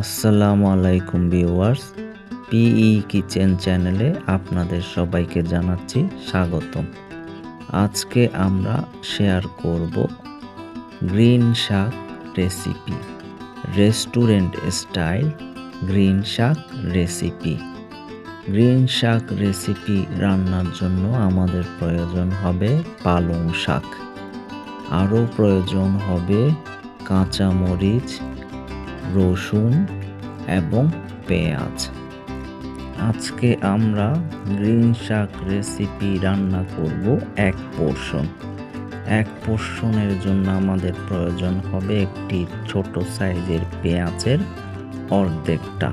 আসসালামু আলাইকুম viewers, পিই kitchen চ্যানেলে আপনাদের সবাইকে জানাচ্ছি স্বাগতম। আজকে আমরা শেয়ার করব গ্রিন শাক রেসিপি, রেস্টুরেন্ট স্টাইল গ্রিন শাক রেসিপি। গ্রিন শাক রেসিপি রান্নার জন্য আমাদের প্রয়োজন হবে পালং শাক, আরও প্রয়োজন হবে কাঁচা মরিচ, রসুন এবং পেঁয়াজ। আজকে আমরা গ্রিন শাক রেসিপি রান্না করব এক পোর্শনের জন্য আমাদের প্রয়োজন হবে একটি ছোট সাইজের পেঁয়াজের অর্ধেকটা।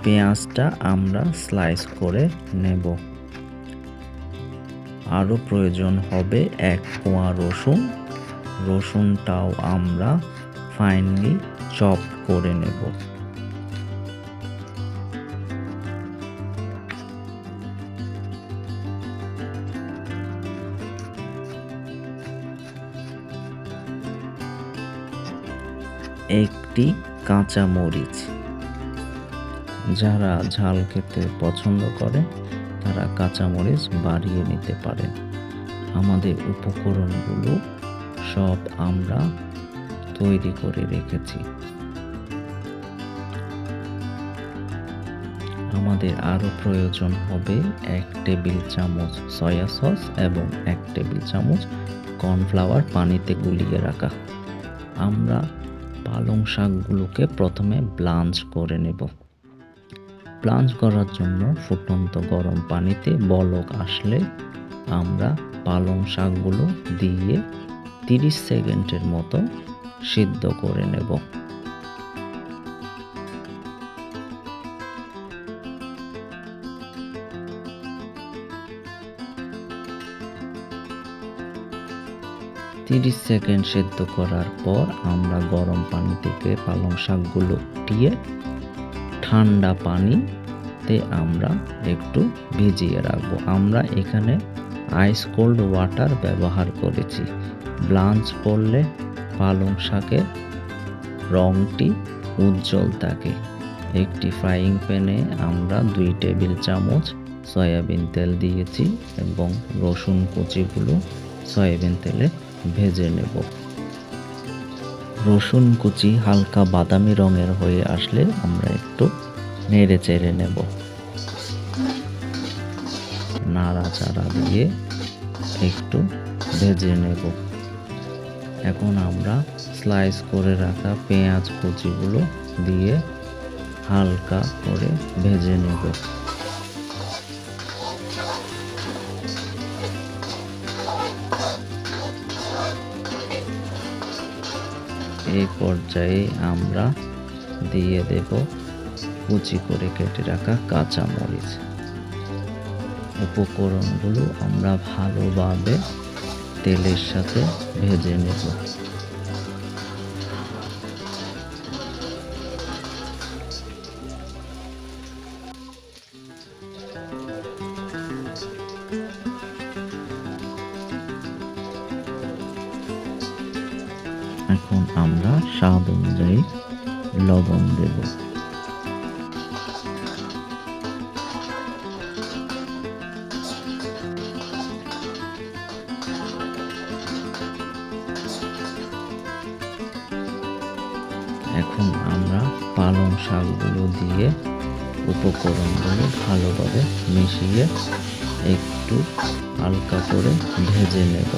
পেঁয়াজটা আমরা স্লাইস করে নেব। আরও প্রয়োজন হবে এক কোয়া রসুনটাও আমরা ফাইনলি চপ করে নেব। একটি কাঁচা মরিচ, যারা ঝাল খেতে পছন্দ করে তারা কাঁচা মরিচ বাড়িয়ে নিতে পারেন। আমাদের উপকরণগুলো সব আমরা তৈরি করে রেখেছি। আমাদের আরও প্রয়োজন হবে 1 টেবিল চামচ সয়া সস এবং 1 টেবিল চামচ কর্নফ্লাওয়ার পানিতে গুলিয়ে রাখা। আমরা পালং শাকগুলোকে প্রথমে ব্লাঞ্চ করে নেব। ব্লাঞ্চ করার জন্য ফুটন্ত গরম পানিতে বলক আসলে আমরা পালং শাকগুলো দিয়ে 30 সেকেন্ডের মতো সিদ্ধ করে নেব। সেকেন্ড সিদ্ধ করার পর আমরা গরম পানি থেকে পালং শাকগুলো উঠিয়ে ঠান্ডা পানিতে আমরা একটু ভিজিয়ে রাখবো। আমরা এখানে আইস কোল্ড ওয়াটার ব্যবহার করেছি। ব্লাঞ্চ করলে পালং শাকের রংটি উজ্জ্বল থাকে। একটি ফ্রাইং প্যানে আমরা 2 টেবিল চামচ সয়াবিন তেল দিয়েছি এবং রসুন কুচিগুলো সয়াবিন তেলে ভেজে নেব। রসুন কুচি হালকা বাদামি রঙের হয়ে আসলে আমরা একটু নেড়ে চেড়ে নেব। নাড়াচাড়া দিয়ে একটু ভেজে নেব। এখন আমরা স্লাইস করে রাখা পেঁয়াজ কুচিগুলো দিয়ে হালকা করে ভেজে নেব। এই পর্যায়ে আমরা দিয়ে দেব কুচি করে কেটে রাখা কাঁচা মরিচ। উপকরণগুলো আমরা ভালোভাবে তেলের সাথে ভেজে নেব। এখন আমরা স্বাদ অনুযায়ী লবণ দেব। এখন আমরা পালং শাকগুলো দিয়ে উপকরণগুলো ভালোভাবে মিশিয়ে একটু হালকা করে ভেজে নেব।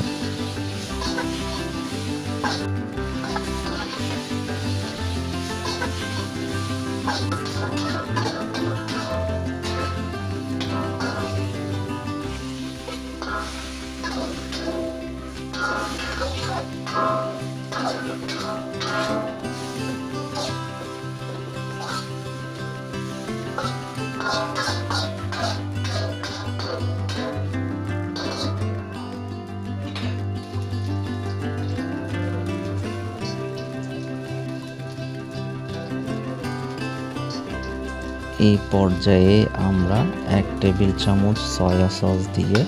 এই পর্যায়ে আমরা 1 টেবিল চামচ সয়া সস দিয়ে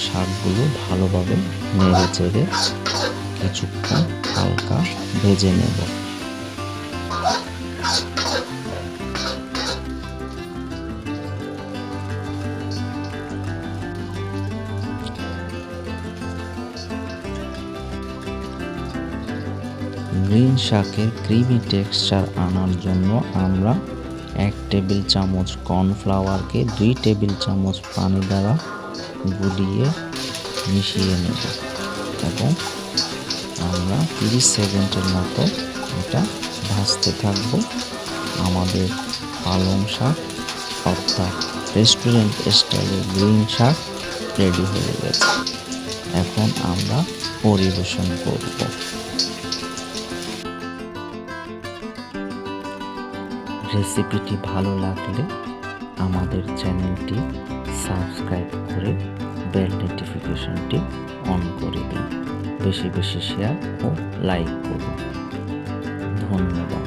শাকগুলো ভালোভাবে নেড়ে চেড়ে কিছুক্ষণ হালকা ভেজে নেব। গ্রিন শাকের ক্রিমি টেক্সচার আনার জন্য আমরা 1 টেবিল চামচ কর্নফ্লাওয়ারকে 2 টেবিল চামচ পানি দ্বারা গুলিয়ে মিশিয়ে নেব এবং আমরা 30 সেকেন্ডের মতো এটা ভাজতে থাকবো। আমাদের পালং শাক অর্থাৎ রেস্টুরেন্ট স্টাইলের গ্রিন শাক রেডি হয়ে গেছে। এখন আমরা পরিবেশন করব। রেসিপিটি ভালো লাগলে আমাদের চ্যানেলটি সাবস্ক্রাইব করে বেল নোটিফিকেশনটি অন করে দিন। বেশি বেশি শেয়ার ও লাইক করুন। ধন্যবাদ।